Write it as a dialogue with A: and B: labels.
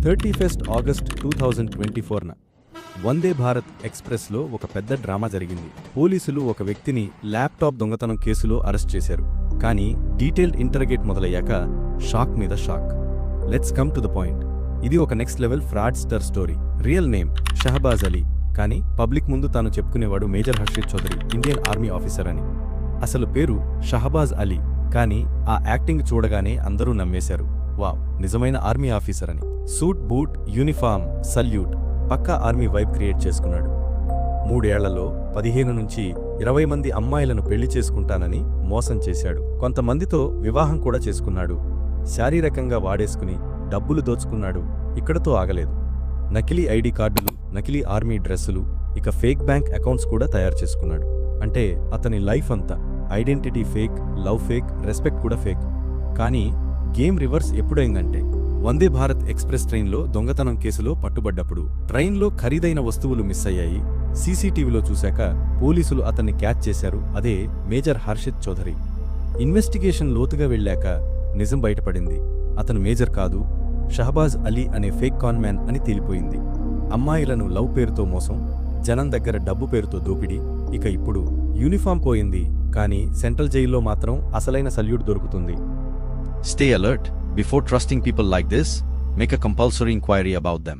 A: 31 August 2024న Vande Bharat ఎక్స్ప్రెస్లో ఒక పెద్ద డ్రామా జరిగింది. పోలీసులు ఒక వ్యక్తిని ల్యాప్టాప్ దొంగతనం కేసులో అరెస్ట్ చేశారు. కానీ డీటెయిల్డ్ ఇంటరగేట్ మొదలయ్యాక షాక్ మీద shock. Let's come to the point. ఇది ఒక next level fraudster story. Real name Shahbaz Ali, కానీ పబ్లిక్ ముందు తాను చెప్పుకునేవాడు major Harshit Chaudhary, Indian army officer అని. అసలు పేరు షహబాజ్ అలీ, కానీ ఆ యాక్టింగ్ చూడగానే అందరూ నమ్మేశారు, వావ్, నిజమైన ఆర్మీ ఆఫీసర్ అని. సూట్ బూట్, యూనిఫామ్, సల్యూట్, పక్కా ఆర్మీ వైబ్ క్రియేట్ చేసుకున్నాడు. 3 ఏళ్లలో 15 నుంచి 20 మంది అమ్మాయిలను పెళ్లి చేసుకుంటానని మోసం చేశాడు. కొంతమందితో వివాహం కూడా చేసుకున్నాడు. శారీరకంగా వాడేసుకుని డబ్బులు దోచుకున్నాడు. ఇక్కడతో ఆగలేదు. నకిలీ ఐడి కార్డులు, నకిలీ ఆర్మీ డ్రెస్సులు, ఇక ఫేక్ బ్యాంక్ అకౌంట్స్ కూడా తయారు చేసుకున్నాడు. అంటే అతని లైఫ్ అంతా identity fake, love fake, respect కూడా ఫేక్. కానీ game reverse ఎప్పుడైందంటే, Vande Bharat express ట్రైన్లో దొంగతనం కేసులో పట్టుబడ్డప్పుడు ట్రైన్లో ఖరీదైన వస్తువులు మిస్ అయ్యాయి. సీసీటీవీలో చూశాక పోలీసులు అతన్ని క్యాచ్ చేశారు. అదే మేజర్ హర్షిత్ చౌదరి. ఇన్వెస్టిగేషన్ లోతుగా వెళ్ళాక నిజం బయటపడింది. అతను మేజర్ కాదు, షహబాజ్ అలీ అనే ఫేక్ కాన్మ్యాన్ అని తేలిపోయింది. అమ్మాయిలను లవ్ పేరుతో మోసం, జనం దగ్గర డబ్బు పేరుతో దోపిడీ. ఇక ఇప్పుడు యూనిఫామ్ పోయింది, కానీ సెంట్రల్ జైల్లో మాత్రం అసలైన సల్యూట్ దొరుకుతుంది.
B: Stay alert. Before trusting people like this, make a compulsory inquiry about them.